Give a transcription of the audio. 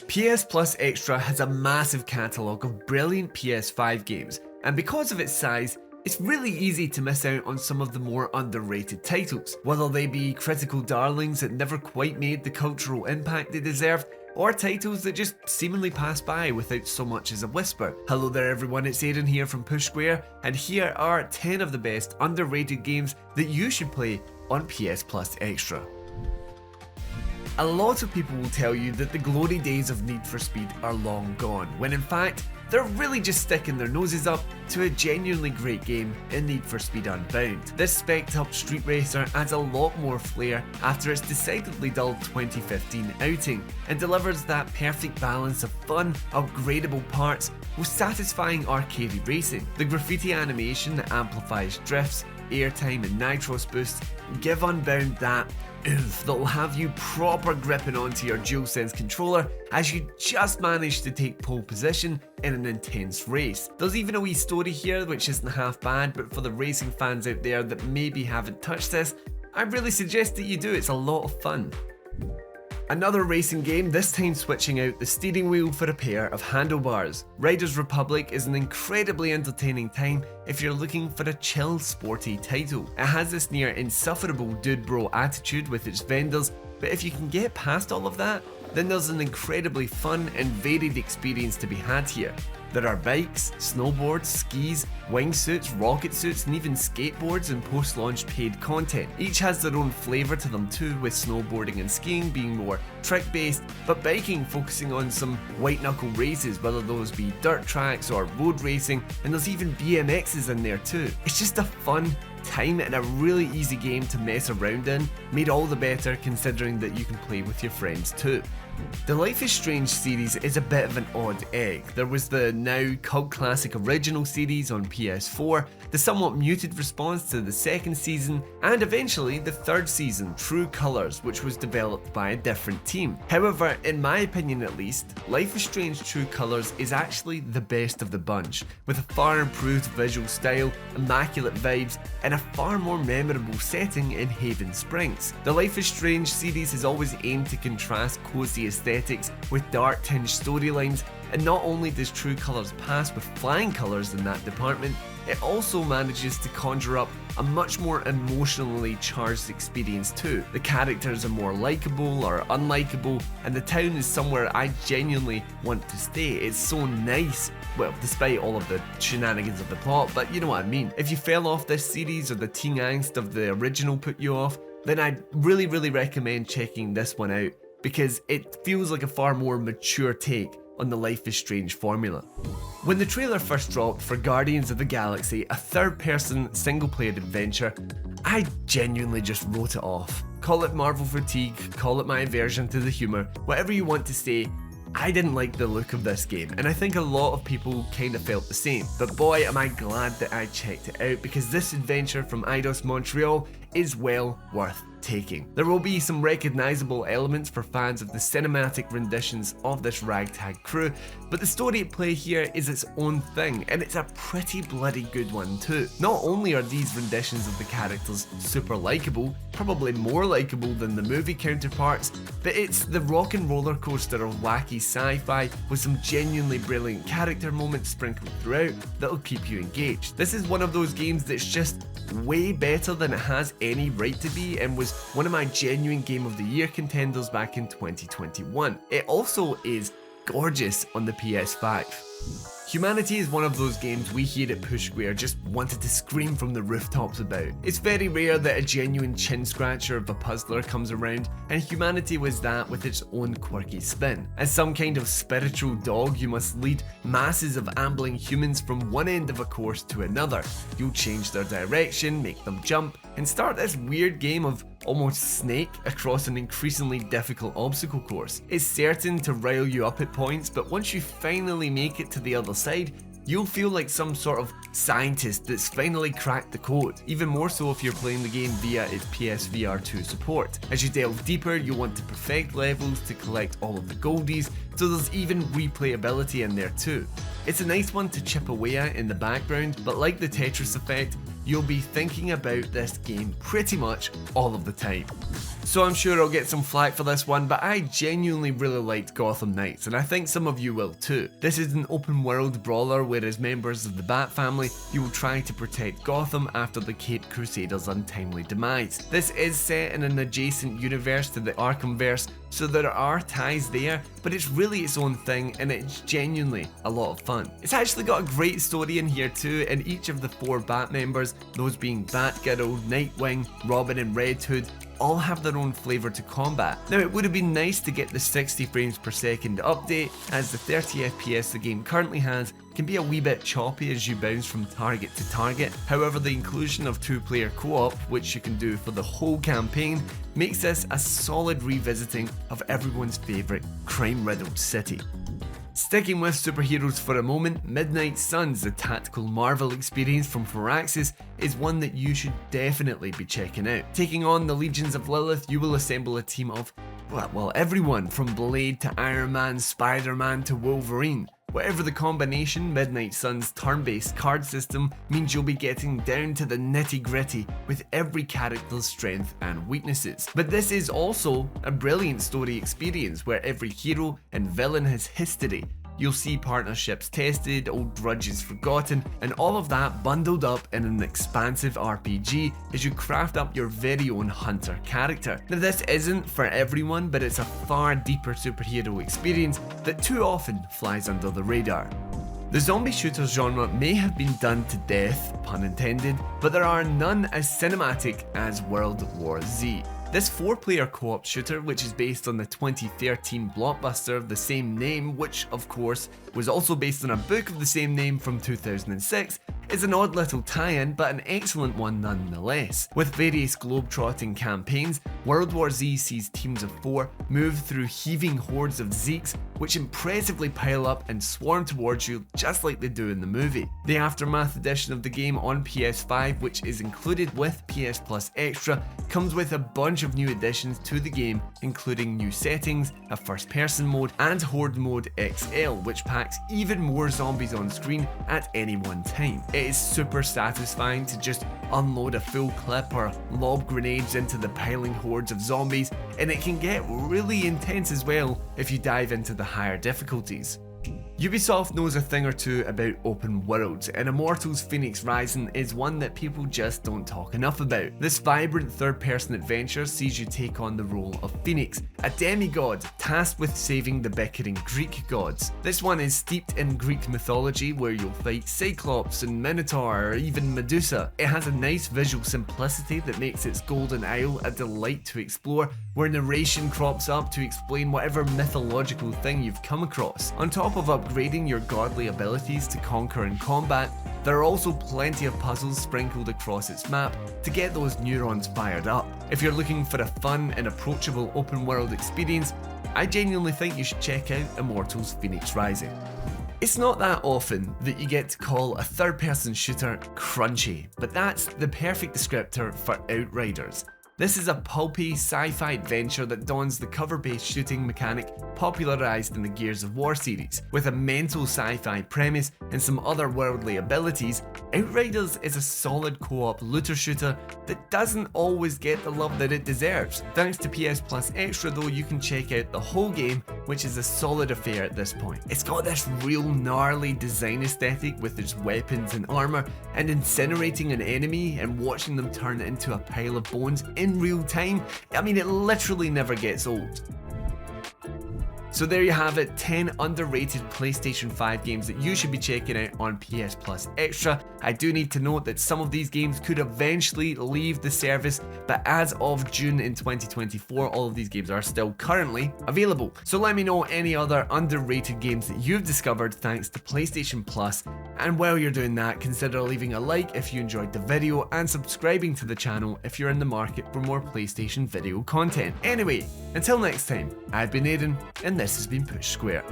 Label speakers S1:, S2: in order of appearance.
S1: PS Plus Extra has a massive catalogue of brilliant PS5 games, and because of its size, it's really easy to miss out on some of the more underrated titles, whether they be critical darlings that never quite made the cultural impact they deserved, or titles that just seemingly pass by without so much as a whisper. Hello there everyone, it's Aidan here from Push Square, and here are 10 of the best underrated games that you should play on PS Plus Extra. A lot of people will tell you that the glory days of Need for Speed are long gone, when in fact, they're really just sticking their noses up to a genuinely great game in Need for Speed Unbound. This spec'd up street racer adds a lot more flair after its decidedly dull 2015 outing, and delivers that perfect balance of fun, upgradable parts with satisfying arcadey racing. The graffiti animation that amplifies drifts, airtime and nitros boosts give Unbound that oomph that'll have you proper gripping onto your DualSense controller as you just manage to take pole position in an intense race. There's even a wee story here which isn't half bad, but for the racing fans out there that maybe haven't touched this, I really suggest that you do, it's a lot of fun. Another racing game, this time switching out the steering wheel for a pair of handlebars. Riders Republic is an incredibly entertaining time if you're looking for a chill, sporty title. It has this near insufferable dude bro attitude with its vendors, but if you can get past all of that, then there's an incredibly fun and varied experience to be had here. There are bikes, snowboards, skis, wingsuits, rocket suits, and even skateboards and post-launch paid content. Each has their own flavour to them too, with snowboarding and skiing being more trick-based, but biking focusing on some white-knuckle races, whether those be dirt tracks or road racing, and there's even BMXs in there too. It's just a fun time and a really easy game to mess around in, made all the better considering that you can play with your friends too. The Life is Strange series is a bit of an odd egg. There was the now cult classic original series on PS4, the somewhat muted response to the second season, and eventually the third season, True Colors, which was developed by a different team. However, in my opinion at least, Life is Strange True Colors is actually the best of the bunch, with a far improved visual style, immaculate vibes, and a far more memorable setting in Haven Springs. The Life is Strange series has always aimed to contrast cozy aesthetics with dark tinged storylines, and not only does True Colors pass with flying colours in that department, it also manages to conjure up a much more emotionally charged experience too. The characters are more likeable or unlikable, and the town is somewhere I genuinely want to stay. It's so nice, well, despite all of the shenanigans of the plot, but you know what I mean. If you fell off this series or the teen angst of the original put you off, then I'd really recommend checking this one out, because it feels like a far more mature take on the Life is Strange formula. When the trailer first dropped for Guardians of the Galaxy, a third-person single-player adventure, I genuinely just wrote it off. Call it Marvel fatigue, call it my aversion to the humour, whatever you want to say, I didn't like the look of this game, and I think a lot of people kind of felt the same. But boy am I glad that I checked it out, because this adventure from Eidos Montreal is well worth taking. There will be some recognisable elements for fans of the cinematic renditions of this ragtag crew, but the story at play here is its own thing, and it's a pretty bloody good one too. Not only are these renditions of the characters super likeable, probably more likeable than the movie counterparts, but it's the rock and roller coaster of wacky sci-fi with some genuinely brilliant character moments sprinkled throughout that'll keep you engaged. This is one of those games that's just way better than it has any right to be, and was one of my genuine Game of the Year contenders back in 2021. It also is gorgeous on the PS5. Humanity is one of those games we here at Push Square just wanted to scream from the rooftops about. It's very rare that a genuine chin scratcher of a puzzler comes around, and Humanity was that with its own quirky spin. As some kind of spiritual dog, you must lead masses of ambling humans from one end of a course to another. You'll change their direction, make them jump, and start this weird game of almost Snake across an increasingly difficult obstacle course. It's certain to rile you up at points, but once you finally make it to the other side, you'll feel like some sort of scientist that's finally cracked the code. Even more so if you're playing the game via its PSVR 2 support. As you delve deeper, you'll want to perfect levels to collect all of the goldies, so there's even replayability in there too. It's a nice one to chip away at in the background, but like the Tetris effect, you'll be thinking about this game pretty much all of the time. So I'm sure I'll get some flack for this one, but I genuinely really liked Gotham Knights, and I think some of you will too. This is an open world brawler where as members of the Bat family, you will try to protect Gotham after the Caped Crusaders' untimely demise. This is set in an adjacent universe to the Arkhamverse, so there are ties there, but it's really its own thing and it's genuinely a lot of fun. It's actually got a great story in here too, and each of the 4 Bat members, those being Batgirl, Nightwing, Robin and Red Hood, all have their own flavour to combat. Now it would have been nice to get the 60 frames per second update, as the 30 FPS the game currently has can be a wee bit choppy as you bounce from target to target. However, the inclusion of 2-player co-op, which you can do for the whole campaign, makes this a solid revisiting of everyone's favourite crime-riddled city. Sticking with superheroes for a moment, Midnight Suns, the tactical Marvel experience from Firaxis, is one that you should definitely be checking out. Taking on the legions of Lilith, you will assemble a team of, well, everyone from Blade to Iron Man, Spider-Man to Wolverine. Whatever the combination, Midnight Suns' turn-based card system means you'll be getting down to the nitty-gritty with every character's strength and weaknesses. But this is also a brilliant story experience where every hero and villain has history. You'll see partnerships tested, old grudges forgotten, and all of that bundled up in an expansive RPG as you craft up your very own hunter character. Now this isn't for everyone, but it's a far deeper superhero experience that too often flies under the radar. The zombie shooter genre may have been done to death, pun intended, but there are none as cinematic as World War Z. This 4-player co-op shooter, which is based on the 2013 blockbuster of the same name, which of course was also based on a book of the same name from 2006, is an odd little tie-in, but an excellent one nonetheless. With various globe-trotting campaigns, World War Z sees teams of 4 move through heaving hordes of Zeeks, which impressively pile up and swarm towards you just like they do in the movie. The Aftermath edition of the game on PS5, which is included with PS Plus Extra, comes with a bunch of new additions to the game, including new settings, a first-person mode, and Horde Mode XL, which packs even more zombies on screen at any one time. It is super satisfying to just unload a full clip or lob grenades into the piling hordes of zombies, and it can get really intense as well if you dive into the higher difficulties. Ubisoft knows a thing or two about open worlds, and Immortals Fenyx Rising is one that people just don't talk enough about. This vibrant third-person adventure sees you take on the role of Fenyx, a demigod tasked with saving the bickering Greek gods. This one is steeped in Greek mythology where you'll fight Cyclops and Minotaur or even Medusa. It has a nice visual simplicity that makes its Golden Isle a delight to explore, where narration crops up to explain whatever mythological thing you've come across. On top of upgrading your godly abilities to conquer in combat, there are also plenty of puzzles sprinkled across its map to get those neurons fired up. If you're looking for a fun and approachable open world experience, I genuinely think you should check out Immortals Fenyx Rising. It's not that often that you get to call a third-person shooter crunchy, but that's the perfect descriptor for Outriders. This is a pulpy sci-fi adventure that dons the cover-based shooting mechanic popularised in the Gears of War series. With a mental sci-fi premise and some otherworldly abilities, Outriders is a solid co-op looter shooter that doesn't always get the love that it deserves. Thanks to PS Plus Extra though, you can check out the whole game, which is a solid affair at this point. It's got this real gnarly design aesthetic with its weapons and armour, and incinerating an enemy and watching them turn into a pile of bones in real time. I mean, it literally never gets old. So there you have it, 10 underrated PlayStation 5 games that you should be checking out on PS Plus Extra. I do need to note that some of these games could eventually leave the service, but as of June in 2024, all of these games are still currently available. So let me know any other underrated games that you've discovered thanks to PlayStation Plus, and while you're doing that, consider leaving a like if you enjoyed the video and subscribing to the channel if you're in the market for more PlayStation video content. Anyway, until next time, I've been Aiden, and this has been Push Square.